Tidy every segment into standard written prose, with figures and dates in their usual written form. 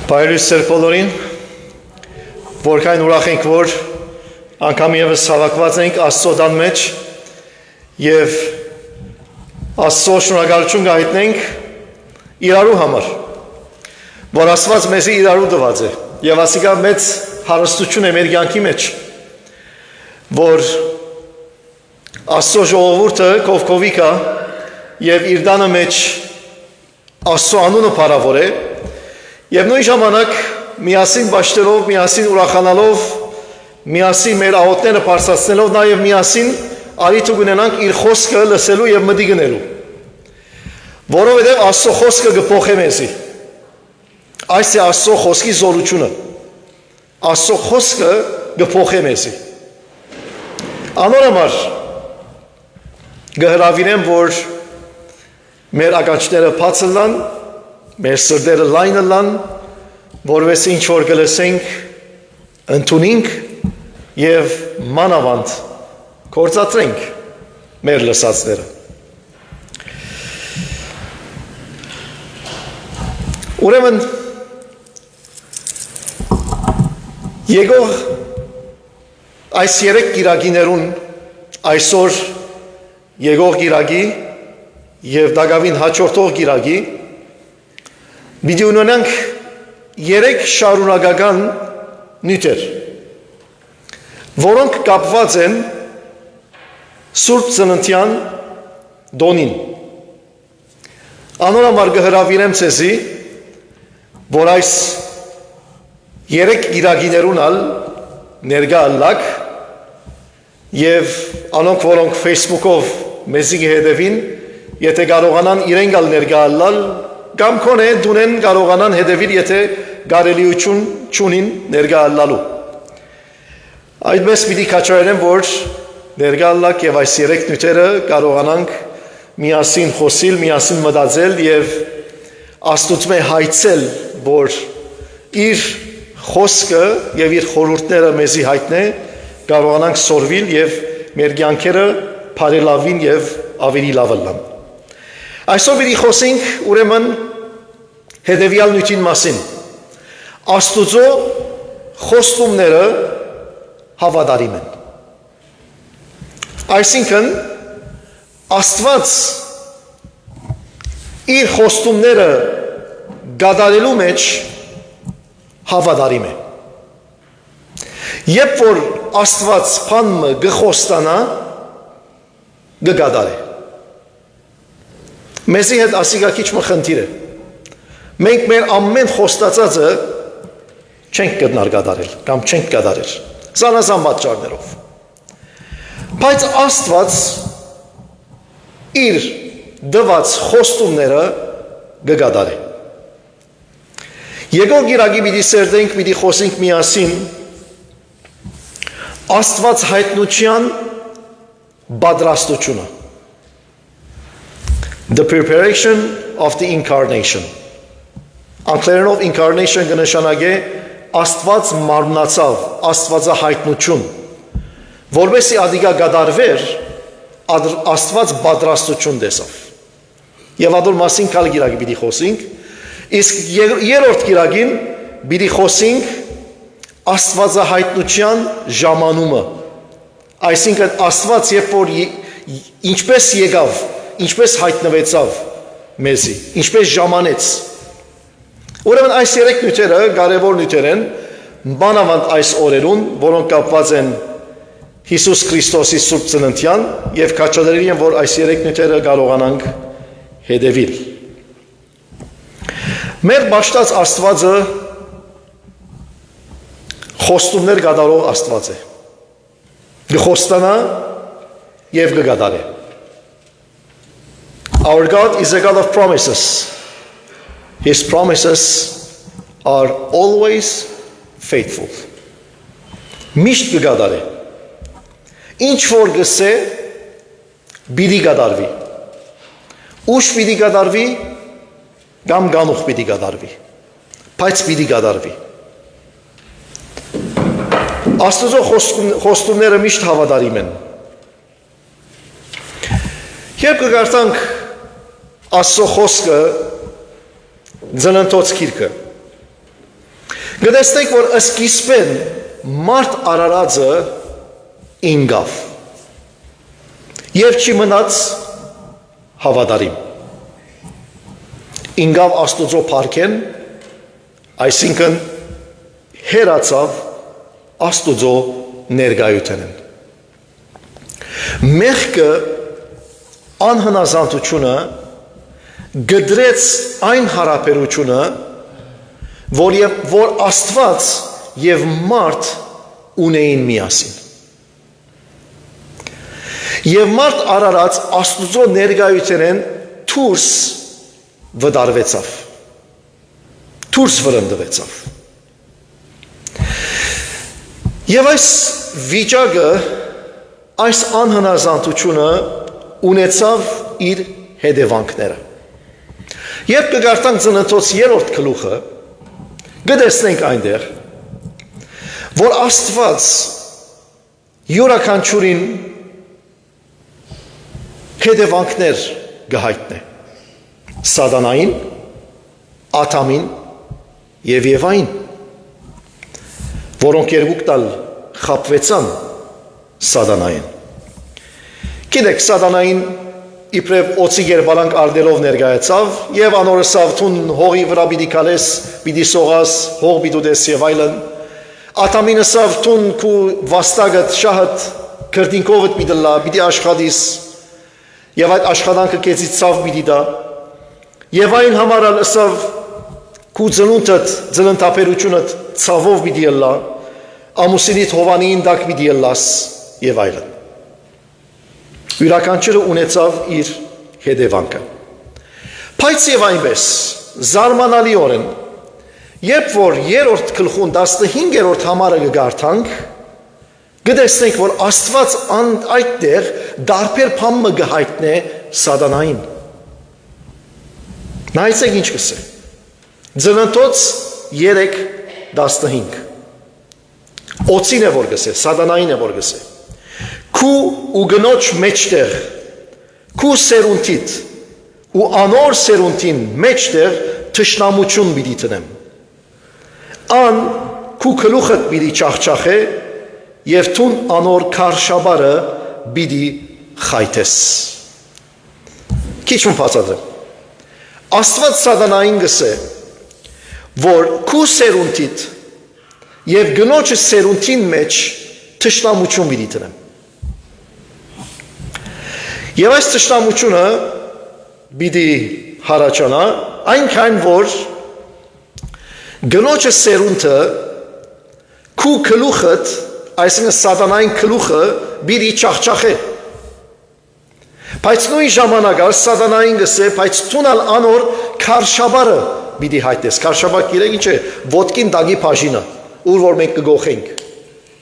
Բարև բոլորին, որքան ուրախ ենք, որ անգամ ևս հավաքված ենք Աստծո տան մեջ եւ Աստծո շնորհակալություն գայտնենք իրարու համար, որ Աստված մեզի իրարու տված է եւ ասիկա մեծ հարստություն է մեր կյանքի մեջ, որ Աստծո ժողովուրդը կովկովիկա եւ իր տանը մեջ Աստծո անունը փառավոր է եւ նույն ժամանակ միասին բաշտելով, միասին ուրախանալով, միասին մեր աղոթները բարձրացնելով, նաեւ միասին արիթ ունենանք իր խոսքը լսելու եւ մտի գնելու, որովհետեւ Աստծո խոսքը կփոխի մեզի։ Այս է Աստծո խոսքի զորությունը։ Աստծո խոսքը կփոխի մեզի։ Անորոմար կհրավիրեմ, որ մեր ականջները բաց լան, մեր սրտերը լայն լան, որովհետեւ ինչ որ կլսենք, ընդունենք եւ մանավանդ կործատրենք մեր լսածները։ Ուրեմն եկող այս երեք գիրագիներուն այսօր եկող գիրագի եւ դակավին հաջորդող գիրագի պիտի ունենանք երեք շարունակական նյութեր, որոնք կապված են Սուրբ Ծննդյան դոնին։ Անորոմար կհրավիրեմ ցեզի, որ այս երեք գիրագիներուն ալ ներկա ալլակ եւ անոնք, որոնք Facebook-ով մեզի հետևին, եթե կարողանան իրենք ալ ներկա ալլալ, կամ կոնե դունեն կարողանան հետևիր, եթե կարելիություն չունին ներկա ալլալու։ Այդպես պիտի կաչարեմ, որ ներկա ալլակ եւ այս երեք նյութերը կարողանանք միասին խոսիլ, միասին մտածել եւ Աստծո հայցել, որ իր խոսքը եւ իր խորհուրդները մեզի հայտնե, կարողանանք սորվիլ եւ մեր կյանքերը բարելավին եւ ավելի լավ լան։ Այսօր պիտի խոսենք ուրեմն հետևյալ նյութին մասին։ Աստուծո խոստումները հավատարիմ են։ Այսինքն Աստված իր խոստումները կատարելու մեջ հավատարիմ է։ Երբ որ Աստված բանը կխոստանա, կկատարի։ Մեզի հետ ասիկա քիչ մխնդիր է։ Մենք մեր ամեն խոստացածը չենք գտնար կատարել կամ չենք կատարել զանազան պատճառներով։ Բայց Աստված իր դված խոստումները կկատարի։ Եկող գիրագի պիտի սերտենք, պիտի խոսենք միասին Աստված հայտնության պատրաստությունը։ The preparation of the incarnation. Անգլերենով incarnation կնշանակե Աստված մարմնացավ, Աստվածը հայտնություն, որովհետեւ ադիգա գդարվեր, Աստված պատրաստություն տեսավ։ Եվ ադոր մասին կալ գիրագի պիտի խոսենք, իսկ երրորդ գիրագին պիտի խոսենք Աստվածը հայտնության ժամանումը։ Այսինքն Աստված երբ որ ինչպես եկավ, ինչպես հայտնվեցավ մեզի, ինչպես ժամանեց։ Ուրեմն այս երեք նյութերը կարևոր նյութեր են, մանավանդ այս օրերուն, որոնք կապված են Հիսուս Քրիստոսի Սուրբ Ծննդյան եւ կաչադրելի են, որ այս երեք նյութերը կարողանանք հետևել։ Մեր բաշտած Աստվածը խոստումներ կատարող Աստված է։ Կխոստանա եւ կկատարի։ Our God is a God of promises. His promises are always faithful. Միշտ կգադարի։ Ինչ որ գսե, պիտի գադարվի։ Ուշ պիտի գադարվի, կամ գանուխ պիտի գադարվի։ Բայց պիտի գադարվի։ Աստծո խոստումները միշտ հավատարիմ են։ Երբ կգարտանք Աստծո խոսքը Ձնընթոց գիրքը, Գտեսնենք, որ սկիզբեն մարդ արարածը ինգավ և չի մնաց հավատարիմ։ Ինգավ Աստուծո փառքեն, այսինքն հեռացավ Աստուծո ներկայութենեն։ Մեղքը անհնազանդությունը գդրեց այն հարաբերությունը, որ Աստված և մարդ ունեին միասին։ Եվ մարդ արարած Աստուծո ներկայութենեն դուրս վդարվեցավ, դուրս վրընդվեցավ։ Եվ այս վիճակը, այս անհնազանդությունը ունեցավ իր հետևանքները։ Երբ կգարտանք Ծննդոց 3-րդ գլուխը, կտեսնենք այնտեղ, որ Աստված յուրաքանչյուրին հետևանքներ կհայտնի։ Սատանային, Ադամին և Եվային, որոնք երկուք տալ խաբվեցան Սատանային։ Գիտեք, Սատանային իբրև օծի գերբարանք արդելով ներկայացավ և անորսավ թուն հողի վրա պիտի քալես, պիտի սողաս, հող պիտի ուտես և այլն։ Ադամին ասավ թուն քու վաստակդ, շահդ, քրտինքովդ պիտի լա, պիտի աշխատիս և այդ աշխատանքը քեզից ցավ պիտի տա։ Եվ այն համարալ ասավ քու ծնունդդ, ծննդաբերությունդ ցավով պիտի լա, ամուսինիդ հովանիին տակ պիտի լաս և այլն։ Յուրաքանչյուրը ունեցավ իր հետևանքը։ Բայց և այնպես, զարմանալիորեն, երբ որ 3-րդ գլխուն 15-րդ համարը կգարտանք, կտեսնենք, որ Աստված այդտեղ դարբեր բան կհայտնի Սատանային։ Նայեցեք ինչ կսե։ Ծննդոց 3:15 օծին է որ գսե, Սատանային է որ գսե։ Քու ու գնոջ մեջտեղ, քու սերունդիդ ու անոր սերունդին մեջտեղ թշնամություն պիտի տնեմ։ Ան քու գլուխդ պիտի չախչախե և թուն անոր քարշաբարը պիտի խայթես։ Քիչ մը բացատրեմ։ Աստված Սատանային գսե, որ քու սերունդիդ և գնոջը սերունդին մեջ թշնամություն պիտի տնեմ։ Եվ այս թշնամությունը պիտի հարաճանա այնքան, որ գնոջը սերունդը քու գլուխդ, այսինքն Սատանային գլուխը պիտի չախչախե։ Բայց նույն ժամանակ Սատանային գսե, բայց թունալ անոր քարշաբարը պիտի հայտնես։ Քարշաբար գիտեք ինչ է, ոտքին տակի բաժինը, ուր որ մենք կգողենք,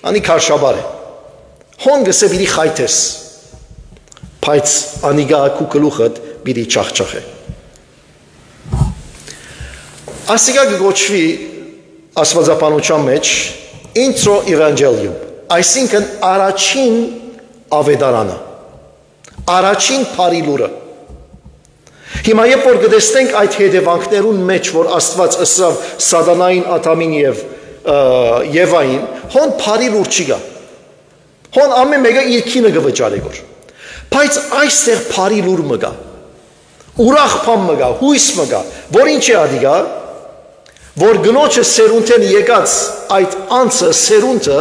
անի քարշաբար է։ Հոն գսե պիտի խայթես, բայց անիգա քու գլուխդ պիտի չախչախե։ Ասիկա կգոչվի աստվածաբանության մեջ intro evangelium, այսինքն առաջին ավետարանը, առաջին բարի լուրը։ Հիմա երբ որ կտեսնենք այդ հետևանքներուն մեջ, որ Աստված ըսավ Սատանային, Ադամին և Եվային, հոն բարի լուր չի գա։ Հոն ամեն մեկը իր քինը կվճարի գոր։ Բայց այստեղ բարի լուր մը գա, ուրախ բան մը գա, հույս մը գա, որ ինչ է ադիգա, որ գնոջը սերունդեն եկած այդ անձը սերունդը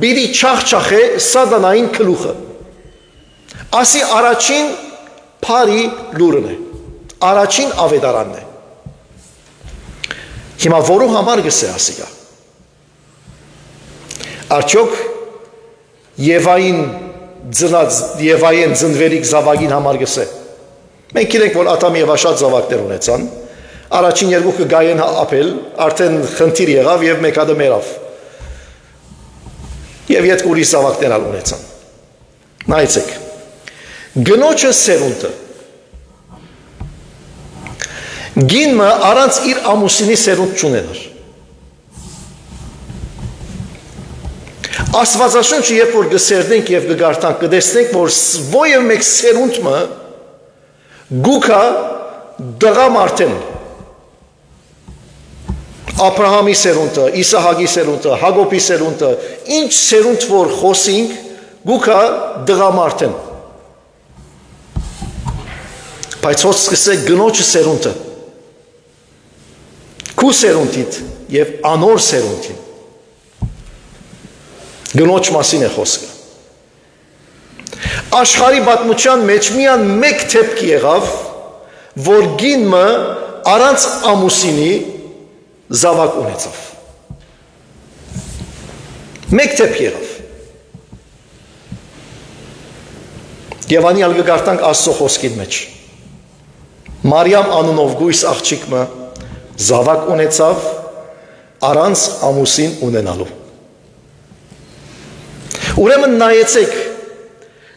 պիտի չախչախե Սատանային գլուխը։ Ասի առաջին բարի լուրն է, առաջին ավետարանն է։ Հիմա որու համար գսե ասիգա։ Արդյոք Եվային ծնվելիք զավակին համար գսե։ Մենք գիտենք, որ Ադամ և շատ զավակներ ունեցան, առաջին երկուքը գայեն ապել, արդեն խնդիր եղավ և մեկ հատը մերավ։ Եվ յետ ուրիշ զավակներ ալ ունեցան։ Նայեցեք, գնոջը սերունդը, գինը առանց իր ամուսինի սերունդ չունենար։ Աստվածաշունչը երբ որ գսերնենք և գգարտանք, կտեսնենք, որ ովև մեկ սերունդը գուքա դղա մարդեն, Աբրահամի սերունդը, Իսահակի սերունդը, Հակոբի սերունդը, ինչ սերունդ որ խոսենք, գուքա դղամարդ են։ Բայց հոց սկսեք գնոջը սերունդը, քու սերունդիդ և անոր սերունդին, գնոջ մասին է խոսքը։ Աշխարհի պատմության մեջ միան մեկ դեպք եղավ, որ գինը առանց ամուսինի զավակ ունեցավ։ Մեկ դեպք եղավ։ Եվ անիալ կգարտանք Աստծո խոսքին մեջ։ Մարիամ անունով գույս աղջիկը զավակ ունեցավ առանց ամուսին ունենալու։ Ուրեմն նայեցեք,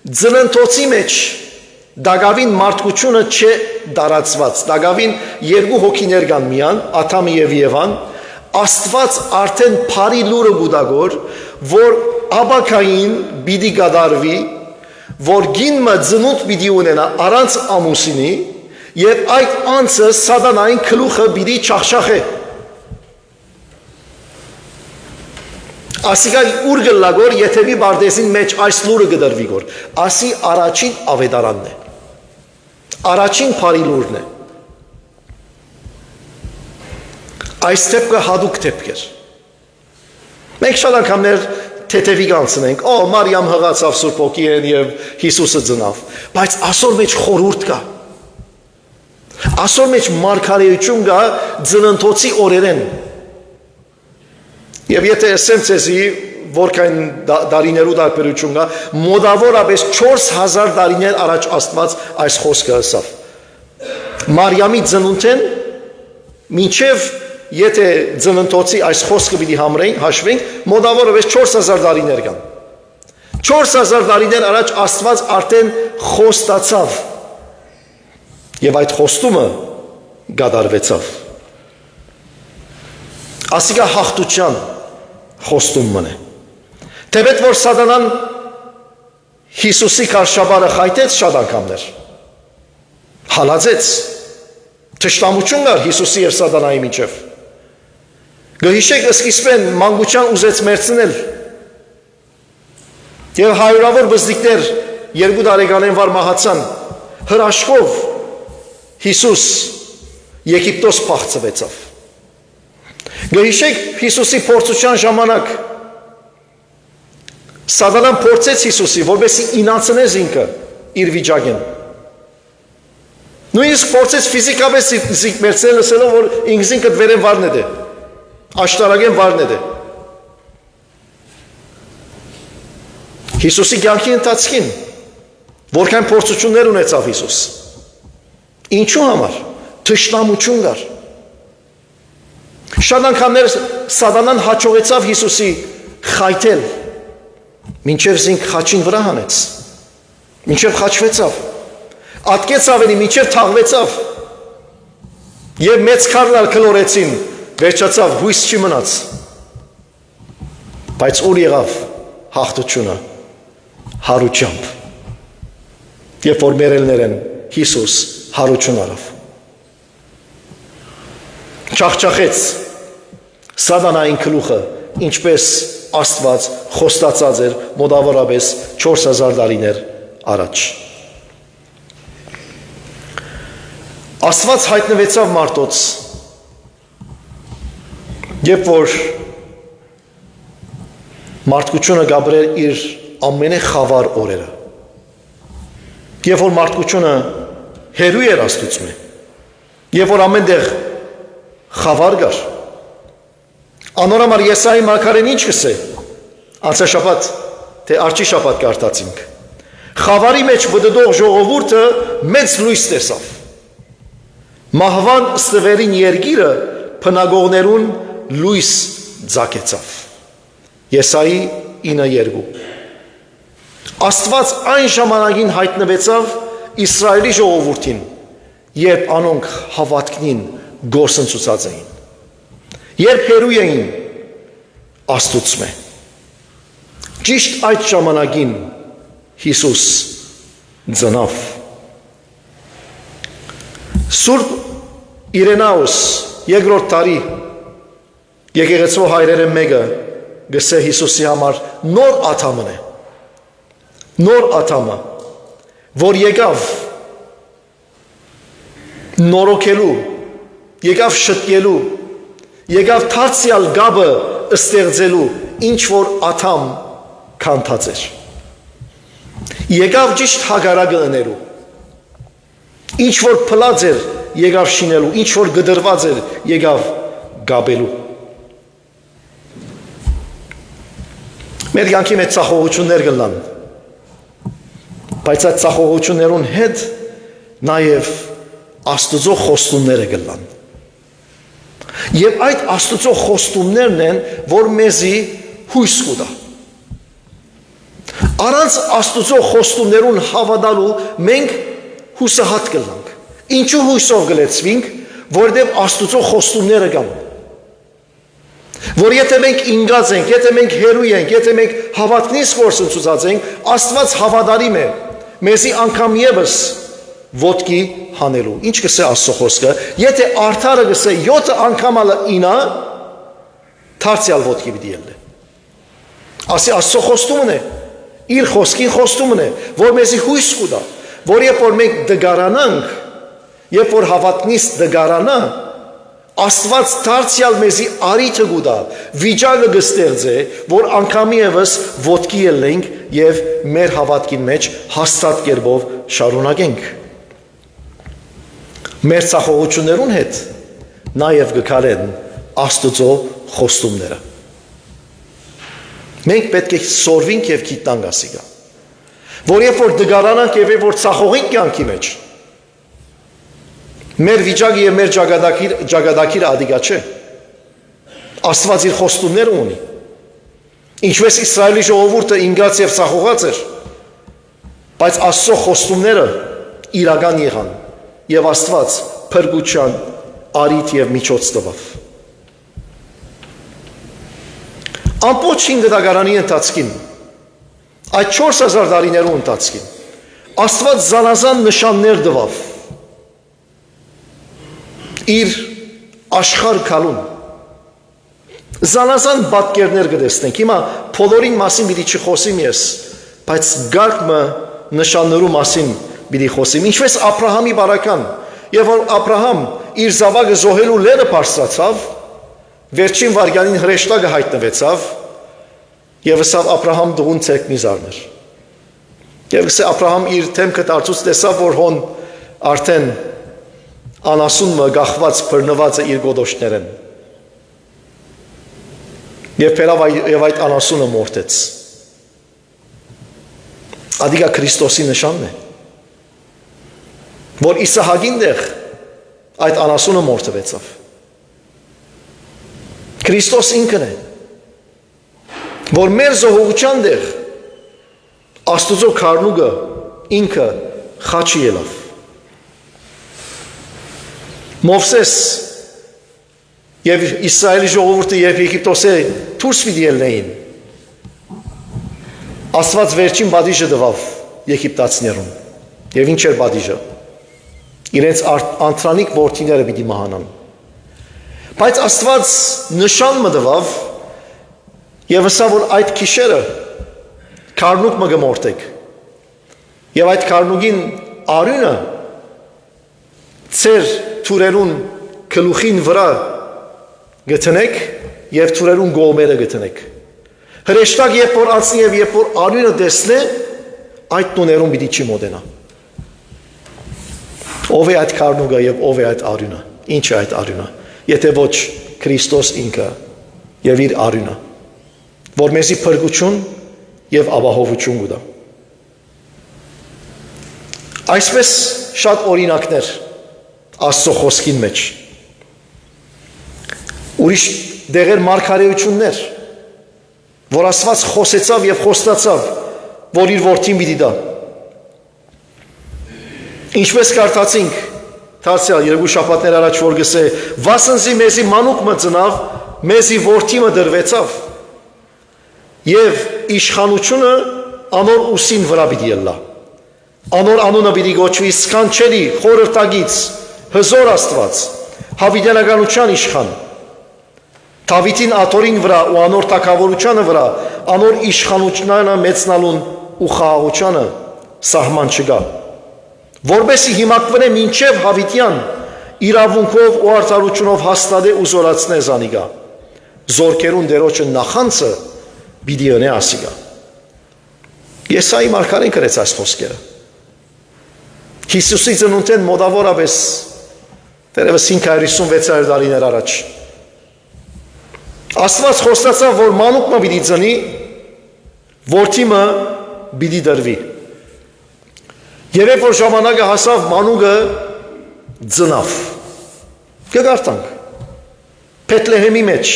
ձնընթոցի մեջ դագավին մարդկությունը չէ դարացված, դագավին երկու հոգիներ կան միան, Ադամը և Եվան, Աստված արդեն փարի լուրը գուտագոր, որ աբակային պիտի կատարվի, որ գինը ծնունդ պիտի ունենա առանց ամուսինի, և այդ անձը սատանային գլուխը պիտի չախշախե։ Ասիկա ուր գլագոր, եթե մի բարդեսին մեջ այս լուրը գդրվի գոր, ասի առաջին ավետարանն է, առաջին փարի լուրն է, այս տեպքը հադուկ տեպք էր, մենք շատ անգամներ թեթևի կանցնենք, Մարիամ հղացավ Սուրբ Հոգին և Հիսուսը ծնավ, բայց ասոր մեջ խորհուրդ կա, ասոր մեջ մարգարեություն կա ծննդոցի օրերեն, Եվ եթե ասեմ ձեզի, որքան դարիներու տարբերություն կա, մոտավորապես 4000 տարիներ առաջ Աստված այս խոսքը ասավ։ Մարիամի ծնունդեն մինչև եթե ծննդոցի այս խոսքը պիտի հաշվենք, մոտավորապես 4000 տարիներ կան։ 4000 տարիներ առաջ Աստված արդեն խոստացավ։ Եվ այդ խոստումը կատարվեցավ։ Ասիկա հաղթության խոստումն է։ Թեպետ որ սատանան Հիսուսի քարշաբարը խայտեց շատ անգամներ, հալածեց, թշնամություն կար Հիսուսի և սատանայի միջև։ Գհիշեք սկիզբեն մանկության ուզեց մերցնել և հարյուրավոր բզդիկներ 2 տարեկանեն վար մահացան, հրաշքով Հիսուս Եգիպտոս փախցվեցավ։ Գհիշեք Հիսուսի փորձության ժամանակ Սատանան փորձեց Հիսուսի, որպեսզի ինացնես ինքը իր վիճակին։ Նույնիսկ փորձեց ֆիզիկապես մերցնել լսելով, որ ինքզինքդ վերեն վարն է դե, աշտարագեն վարն է դե։ Հիսուսի կյանքի ընթացքին, որքան փորձություններ ունեցավ Հիսուս։ Ինչու համար, թշնամություն կար։ Շատ անգամներ սատանան հաջողեցավ Հիսուսի խայթել, մինչև զինք խաչին վրա հանեց, մինչև խաչվեցավ, ատկեց ավելի, մինչև թաղվեցավ, և մեծ քարնալ կլորեցին, վերջացավ, հույս չի մնաց, բայց ուր եղավ հաղթությունը, հարությամբ, երբ որ մերելներ են Հիսուս հարություն արավ, չախչախեց սատանային գլուխը, ինչպես Աստված խոստացած էր մոտավորապես 4000 տարիներ առաջ։ Աստված հայտնվեցավ մարդոց, երբ որ մարդկությունը գաբրել իր ամենախավար օրերը, երբ որ մարդկությունը հերու էր Աստծուց, երբ որ ամենտեղ խավար կար, անորամար Եսայի մարգարեն ինչ կսե, անցաշաբաթ, թե արջի շաբաթ կարդացինք, խավարի մեջ վդդող ժողովուրդը մեծ լույս տեսավ, մահվան ստվերին երգիրը փնագողներուն լույս ձակեցավ, Եսայի 9:2։ Աստված այն ժամանակին հայտնվեցավ Իսրայելի ժողովուրդին, երբ անոնք հավատքնին գործընծուցած էին, երբ հերու էին Աստծուց։ Ճիշտ այդ ժամանակին Հիսուս ծնավ։ Սուրբ Իրենաուս երկրորդ տարի եկեղեցու հայրերը մեկը գսե Հիսուսի համար նոր աթամն է, նոր աթամը, որ եկավ նորոգելու, եկավ շտկելու, եկավ թարցյալ գաբը ստեղծելու, ինչ որ աթամ քանթած էր, եկավ ճիշտ հագարակը ընելու, ինչ որ փլած էր եկավ շինելու, ինչ որ գդրված էր եկավ գաբելու։ Մեր կյանքի մեջ ծախողություններ կլան, բայց այդ ծախողություններուն հետ նաև Աստծո խոստումները կլան։ Եվ այդ Աստծո խոստումներն են, որ մեզի հույս կուտա։ Առանց Աստծո խոստումներուն հավատալու մենք հուսահատ կլանք։ Ինչու հույսով կլեցվենք, որովհետև Աստծո խոստումները կան։ Որ եթե մենք ինգած ենք, եթե մենք հերույ ենք, եթե մենք հավատքնից գործընծուած ենք, Աստված հավատարիմ է մեզի անգամ եւս ոտքի հանելու։ Ինչ կսե Աստծո խոսքը, եթե արդարը կսե 7 անգամ 9, դարձյալ ոտքի պիտի ելնի։ Ասի Աստծո խոստումն է, իր խոսքին խոստումն է, որ մեզի հույս կուտա, որ երբ որ մենք դգարանանք, երբ որ հավատքնից դգարանա, Աստված դարձյալ մեզի արիթը գուտա, վիճակը կստեղծե, որ անգամի եւս ոտքի ելնենք եւ մեր հավատքին մեջ հաստատ կերպով շարունակենք։ Մեր ցախողություններուն հետ նաեւ կգալեն Աստծո խոստումները։ Մենք պետք է սորվենք եւ գիտնանք ասիկա, որ երբ որ դգարանանք եւ երբ որ ցախողենք կյանքի մեջ, մեր վիճակը եւ մեր ճակատագիրը ադիգա չէ։ Աստված իր խոստումները ունի։ Ինչպես Իսրայելի ժողովուրդը ինգած եւ ցախողած էր, բայց Աստծո խոստումները իրական եղան եւ Աստված փրկության արիթ եւ միջոց տվավ։ Ամբողջ 5 դարանի ընթացքին, այդ 4000 տարիներու ընթացքին, Աստված զանազան նշաններ տվավ իր աշխարհ քալուն զանազան պատկերներ կտեսնենք։ Հիմա բոլորին մասին պիտի չխոսիմ ես, բայց գարկմը նշաններու մասին պիտի խոսիմ։ Ինչպես Աբրահամի բարական, եւ որ Աբրահամ իր զավակը զոհելու լերը բարձրացավ, վերջին վարգանին հրեշտակը հայտնվեցավ եւ ասավ Աբրահամ դուղուն ցերկնի զարներ։ Եվ ասե Աբրահամ իր թեմքը դարձուց տեսավ, որ հոն արդեն անասունը գախված բռնված է իր գոդոշներեն։ Եվ այդ անասունը մորթեց։ Ադիգա Քրիստոսի նշանն է, որ Իսահակին դեղ այդ անասունը մորթվեցավ։ Քրիստոս ինքն է, որ մեր զոհության դեղ Աստուծո քարնուկը ինքը խաչի ելավ։ Մովսես եւ Իսրայելի ժողովուրդը երբ Եգիպտոսի դուրս պիտի ելնեին, Աստված վերջին բադիժը տվավ եգիպտացիներուն։ Եվ ինչ էր բադիժը։ Իրենց անտրանիկ որդիները պիտի մահանան։ Բայց Աստված նշան մը տվավ եւ ասավ, որ այդ քիշերը քարնուկ մը գմորտեք։ Եվ այդ քարնուկին արյունը ծեր թուրերուն գլուխին վրա գտնեք եւ թուրերուն գողմերը գտնեք։ Հրեշտակ երբ որ անցնի եւ երբ որ արյունը տեսնե, այդ տուներուն պիտի չի մոտենա։ Ով է այդ քարնուկը եւ ով է այդ արյունը։ Ինչ է այդ արյունը։ Եթե ոչ Քրիստոս ինքը եւ իր արյունը, որ մեզի փրկություն եւ ապահովություն կտա։ Այսպես շատ օրինակներ Աստծո խոսքին մեջ։ Ուրիշ դեղեր մարգարեություններ, որ Աստված խոսեցավ եւ խոստացավ, որ իր որդին պիտի տա։ Ինչպես կարդացինք, դարձյալ երկու շաբաթներ առաջ որ գսե, վասնզի մեզի մանուկ մը ծնավ, մեզի որդի մը դրվեցավ, եւ իշխանությունը անոր ուսին վրա պիտի ելլա։ Անոր անունը պիտի գոչվի սքանչելի, խորհրդագից, հզոր Աստված, հավիտենականության իշխան, Դավիթին աթորին վրա ու անոր թագավորությանը վրա, անոր իշխանությունը մեծնալուն ու խաղաղությանը սահման չկա։ Որբեսի հիմակվնե մինչև հավիտյան իրավունքով ու արդարությունով հաստատե ու զորացնե զանիգա։ Զորքերուն դերոջը նախանցը պիտի ընե ասիգա։ Եսայի մարգարեն գրեց այս խոսքերը։ Հիսուսի ծնունդեն մոտավորապես դեռևս 550-600 տարիներ առաջ Աստված խոստացավ, որ մանուկը պիտի ծնի, որդիմը պիտի դրվի։ Եվ երբ որ ժամանակը հասավ, մանուկը ծնավ։ Կգարտանք։ Փեթլեհեմի մեջ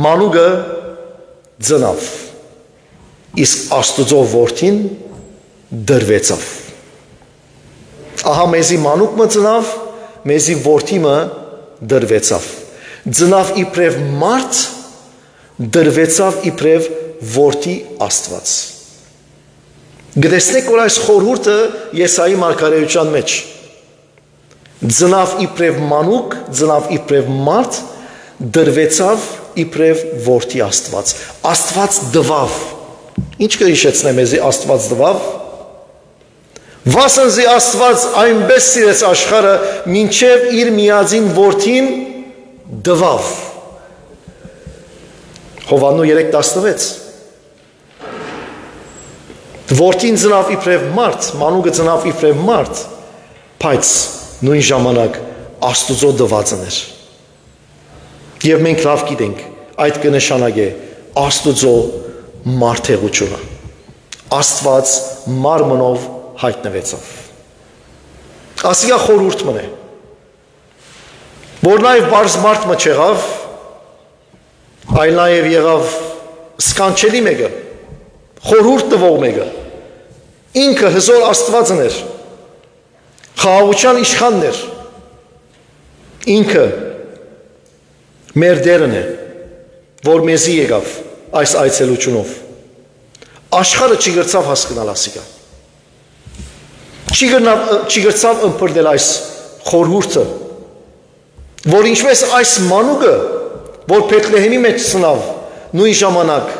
մանուկը ծնավ։ Իսկ Աստուծո որդին դրվեցավ։ Ահա մեզի մանուկը ծնավ, մեզի որդիմը դրվեցավ։ Ծնավ իբրև մարդ, դրվեցավ իբրև որդի Աստված։ Գտեսնեք, որ այս խորհուրդը Եսայի մարգարեության մեջ ծնավ իբրև մանուկ, ծնավ իբրև մարդ, դրվեցավ իբրև որդի Աստված։ Աստված դվավ։ Ինչ կհիշեցնե մեզի Աստված դվավ։ Վասնզի Աստված այնպես սիրեց աշխարհը, մինչև իր միածին որդին դվավ։ Հովհաննու 3:16 Որդին ծնավ իբրև մարդ, մանուկը ծնավ իբրև մարդ, բայց նույն ժամանակ Աստուծո դվածն էր։ Եվ մենք լավ գիտենք, այդ կնշանակե Աստուծո մարդեղությունը։ Աստված մարմնով հայտնվեցավ։ Ասիա խորհուրդ մնե, որ նաև բարձ մարդ մը չեղավ, այլ նաև եղավ սկանչելի մեկը, խորհուրդ տվող մեկը, ինքը հզոր Աստվածն էր, խաղաղության իշխանն էր, ինքը մեր դերն է, որ մեզի եկավ այս այցելությունով, աշխարհը չգրցավ հասկանալ ասիկա, չգրցավ ըմբռնել այս խորհուրդը, որ ինչպես այս մանուկը, որ Փեթլեհեմի մեջ ծնավ, նույն ժամանակ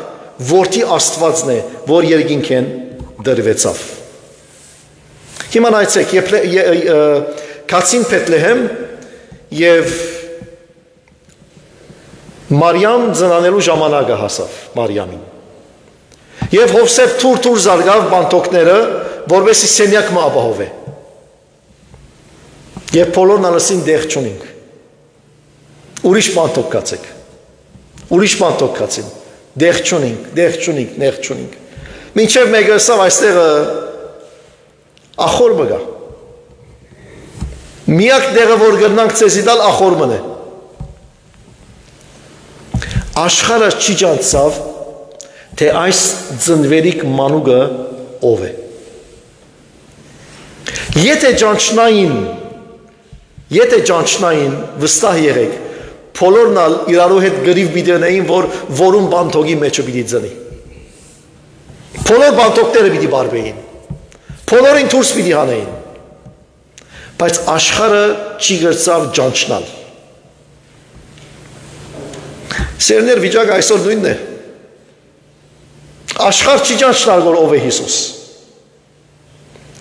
որդի Աստվածն է, որ երկինքեն դրվեցավ։ Հիմա նայեցեք, կացին Փեթլեհեմ եւ Մարիամ ծնանելու ժամանակը հասավ Մարիամին։ Եվ Հովսեփ թուր զարգավ բանտոկները, որովհետեւ սենյակ մը ապահովե։ Եվ բոլորն անասին դեղ չունենք։ Ուրիշ բանտոկ կացեք։ Ուրիշ բանտոկ կացին։ Դեղ չունենք։ Մինչև մեկը ասավ այստեղը ախոր մգա։ Միակ դեղը, որ գրնանք ցեզի դալ ախորմն է։ Աշխարհը չի ճանաչավ, թե այս ծնվերիկ մանուկը ով է։ Եթե ճանչնային, վստահ եղեք, բոլորն ալ իրարու հետ գրիվ պիտի ունեին, որ որում բանտոկի մեջը պիտի ծնի։ Բոլոր բանտոկները պիտի բարբեին, բոլորին դուրս պիտի հանեին, բայց աշխարհը չի գրծավ ճանչնալ։ Սերներ վիճակը այսօր նույնն է։ Աշխարհ չի ճանչնալ, որ ով է Հիսուս։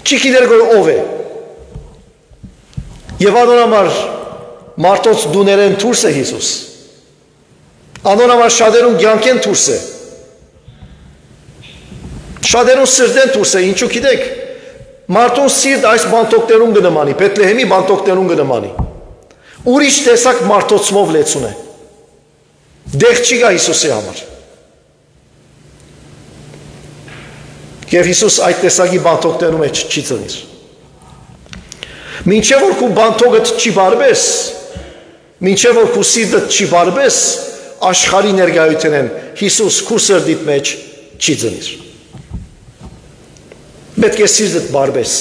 Չի գիտեր, որ ով է։ Եվ անոնամար մարդոց դուներեն դուրս է Հիսուս։ Անոնամար շատերուն կյանքեն դուրս է։ Շատերուն սիրտեն դուրս է, ինչու գիտեք։ Մարդուն սիրտ այս բանտոկներուն կնմանի, Փեթլեհեմի բանտոկներուն կնմանի։ Ուրիշ տեսակ մարդոցմով լեցուն է։ Դեղ չի գա Հիսուսի համար։ Եվ Հիսուս այդ տեսակի բանտոկներում մեջ չի ծնիր։ Մինչև որ քու բանտոկդ չի բարբես, մինչև որ քու սիրտդ չի բարբես, աշխարհի ներկայությունն են Հիսուս քու սրտիդ մեջ չի ծնիր։ Պետք է սիրտդ բարբես։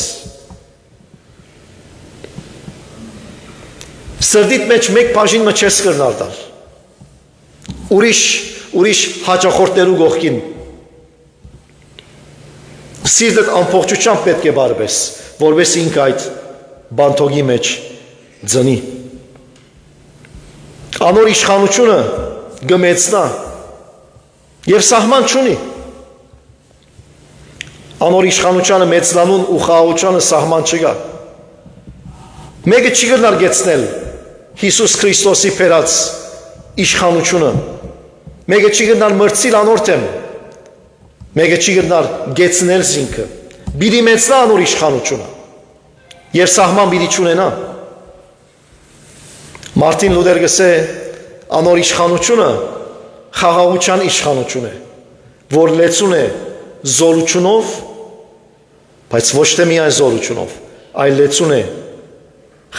Սրտիդ մեջ մեկ բաժին մը չես կրնալ տալ։ Ուրիշ հաճախորդներու գողքին սիրտդ ամբողջությամբ պետք է բարբես, որովհետեւ ինքը այդ բանտոկի մեջ ծնի։ Անոր իշխանությունը գմեցնա եւ սահման չունի։ Անոր իշխանությանը մեծնանուն ու խաղաղությանը սահման չկա։ Մեկը չի գնար գեցնել Հիսուս Քրիստոսի փերած իշխանությունը։ Մեկը չի գնար մրցիլ անորտեմ։ Մեկը չի գնար գեցնել զինքը։ Բիդի մեծնա անոր իշխանությունը։ Եվ սահման բիդի չունենա։ Մարտին Լութեր գսե անոր իշխանությունը խաղաղության իշխանություն է, որ լեցուն է զորությունով, բայց ոչ թե միայն զորությունով, այլ լեցուն է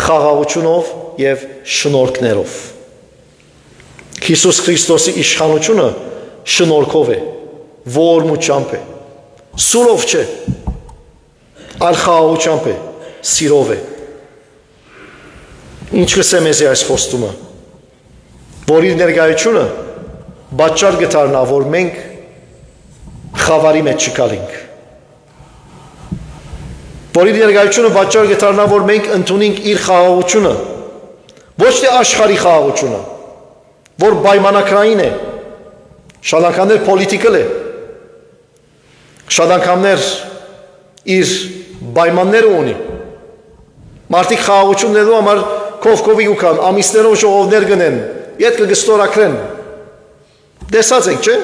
խաղաղությունով եւ շնորհքներով։ Հիսուս Քրիստոսի իշխանությունը շնորհքով է, ողորմությամբ է, սուրով չէ, այլ խաղաղությամբ է, սիրով է։ Ինչ կսեմ ես այս խոստումը, որ իր ներկայությունը բաճար գտարնա, որ մենք խավարի մեջ չկալինք, որ իր ներկայությունը բաճար գտարնա, որ մենք ընդունենք իր խաղաղությունը, ոչ թե աշխարհի խաղաղությունը, որ պայմանակրային է, շատ անգամներ պոլիտիկալ է, շատ անգամներ իր պայմանները ունի, մարդիկ խաղաղություն ներելու համար կովկովի ուքան, ամիսներով ժողովներ գնեն, ետքը գստորակրեն, դեսած ենք, չէ?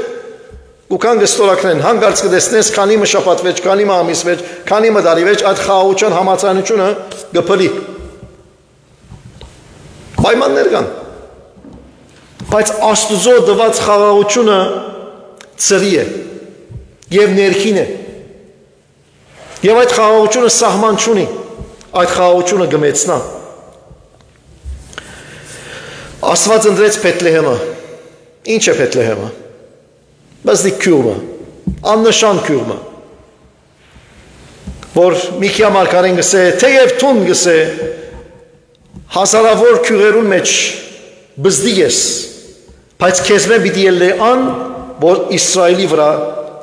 Ուքան գստորակրեն, հանգարց կդեսնես, քանի մը շապատ վեջ, քանի մը ամիս վեջ, քանի մը դարի վեջ, այդ խաղաղության համացանությունը գպլի։ Պայմաններ կան, բայց Աստուծո դված խաղաղությունը ծրի է և ներքին է և այդ խաղաղությունը սահման չունի, այդ խաղաղությունը գմեցնա։ Աստված ընտրեց Փեթլեհեմը։ Ինչ է Փեթլեհեմը։ Բզդիկ քյուրմը, աննշան քյուրմը, որ Միքիա մարգարեն գսե, թեև տուն գսե, հազարավոր քյուրերուն մեջ բզդիկ ես, բայց քեզմե պիտի ելլե ան, որ Իսրայելի վրա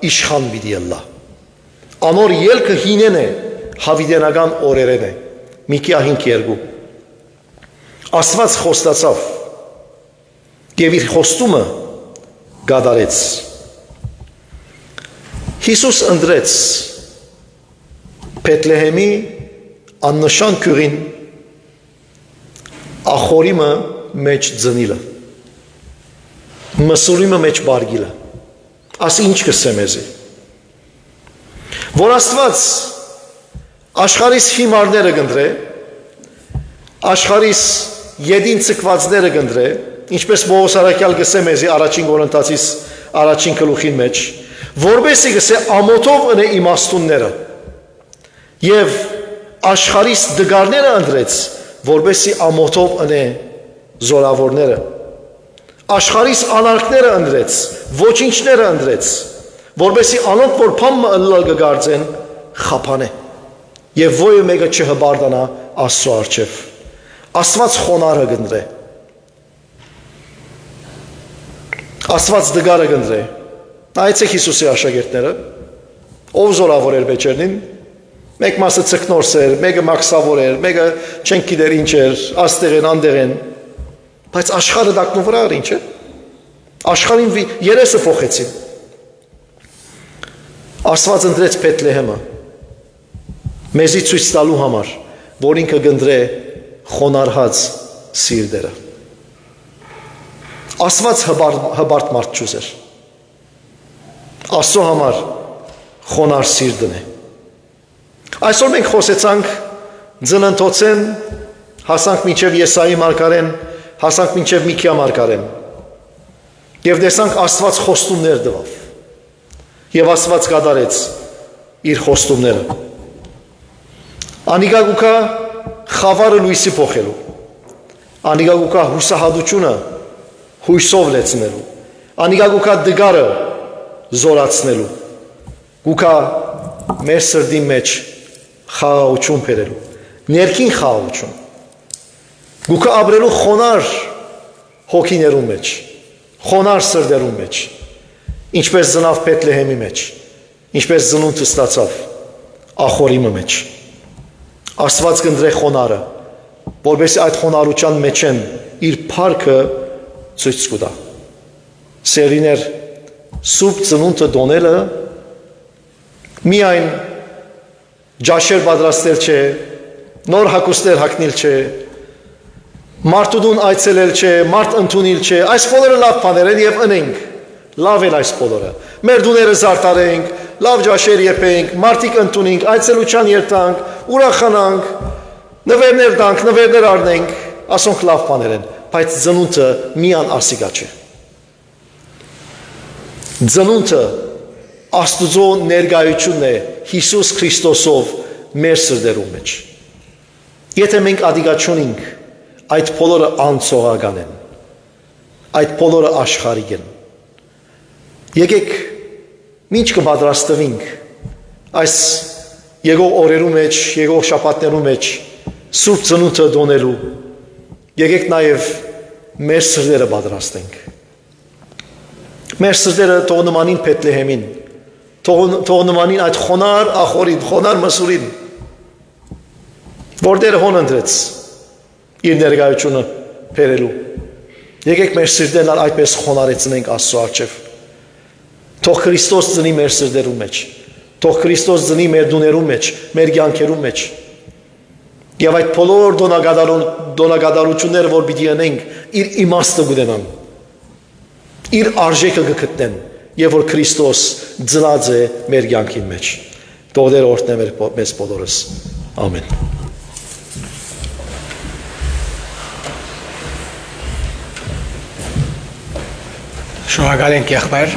իշխան պիտի ելլա։ Անոր ելքը հինեն է, հավիդենական օրերեն է, Միքիա 5:2։ Աստված խոստացավ և իր խոստումը գադարեց։ Հիսուս ընդրեց Փեթլեհեմի աննշան քյուրին ախորիմը մեջ ձնիլը, մսուրիմը մեջ բարգիլը, ասի ինչ կսեմ եզի, որ Աստված աշխարհիս հիմարները գնդրե, աշխարհիս յեդին ցկվածները գնդրե, ինչպես Պողոս առաքյալ գսե մեզի առաջին Կորինթացիս առաջին գլուխին մեջ, որբեսի գսե ամոթով ընե իմաստունները եւ աշխարհիս դգարները ընդրեց, որբեսի ամոթով ընե զորավորները, աշխարհիս անարքները ընդրեց, ոչինչները ընդրեց, որբեսի անոնք որ փամը ըլլալ գգարձեն խափանե եւ ոյը մեկը չհբարդանա Աստծո առջև։ Աստված խոնարհը գնդրե, Աստված դգարը գնդրե։ Նայեցեք Հիսուսի աշակերտները, ով զորավոր էր վեճերնին, մեկ մասը ցկնորս էր, մեկը մաքսավոր էր, մեկը չենք գիտեր ինչ էր, աստեղ են, անդեղ են, բայց աշխարհը դակնու վրա էր, ինչ է։ Աշխարհին երեսը փոխեցին։ Աստված ընտրեց Փեթլեհեմը մեզի ցույց տալու համար, որ ինքը գնդրե խոնարհած սիրտերը։ Աստված հբարտ մարդ չուզեր։ Աստծո համար խոնարհ սիրտն է։ Այսօր մենք խոսեցանք ձնընթոցեն, հասանք մինչև Եսայի մարգարեն, հասանք մինչև Միքիա մարգարեն։ Եվ տեսանք Աստված խոստումներ տվավ։ Եվ Աստված կատարեց իր խոստումները։ Անիկա գուկա խավարը լույսի փոխելու։ Անիկա գուկա հուսահատությունը հույսով լեցնելու։ Անիկա գուկա դգարը զորացնելու։ Գուկա մեր սրտի մեջ խաղաղություն բերելու, ներքին խաղաղություն։ Գուկա ապրելու խոնար հոգիներու մեջ, խոնար սրտերու մեջ, ինչպես ծնավ Փեթլեհեմի մեջ, ինչպես ծնունդ ստացավ Ախորիմի մեջ։ Աստված կընտրե խոնարը, որովհետեւ այդ խոնարհության մեջ են իր փառքը ցույց կտա։ Սերիներ սուրբ ծնունդը դոնելը միայն ջաշեր պատրաստել չէ, նոր հագուստներ հագնել չէ, մարդուդուն այցելել չէ, մարդ ընդունել չէ, այս բոլորը լավ բաներ են եւ ընենք, լավ են այս բոլորը։ Մեր դուները զարդարենք, լավ ջաշեր եփենք, մարդիկ ընդունենք, այցելության երթանք, ուրախանանք, նվերներ տանք, նվերներ առնենք, ասոնք լավ բաներ են, բայց ծնունդը միան ասիգա չէ։ Ծնունդը Աստուծո ներկայությունն է Հիսուս Քրիստոսով մեր սրտերում մեջ։ Եթե մենք ադիգաչունենք, այդ բոլորը անցողական են, այդ բոլորը աշխարհիկ են։ Եկեք ինչ կպատրաստվենք այս եկող օրերու մեջ, եկող շաբաթներու մեջ սուրբ ծնունդը դոնելու, եկեք նաև մեր սրտերը պատրաստենք։ Մեր սրտերը թող նմանին Բեթլեհեմին, թող նմանին այդ խոնար ախորին, խոնար մսուրին, որ Տերը հոն ընտրեց իր ներկայությունը բերելու։ Եկեք մեր սրտերն այդպես խոնարեցնենք Աստծո առջև։ Թող Քրիստոս ծնի մեր սրտերու մեջ, թող Քրիստոս ծնի մեր դուներու մեջ, մեր կյանքերու մեջ։ Եվ այդ բոլոր դոնակատարությունները, որ պիտի անենք, իր իմաստը կունենան, իր արժեքը կգտնեն, եւ որ Քրիստոս ծնած է մեր կյանքին մեջ։ Թող Տերը օրհնե մեզ բոլորս։ Ամեն։ Շնորհակալ ենք եղբայր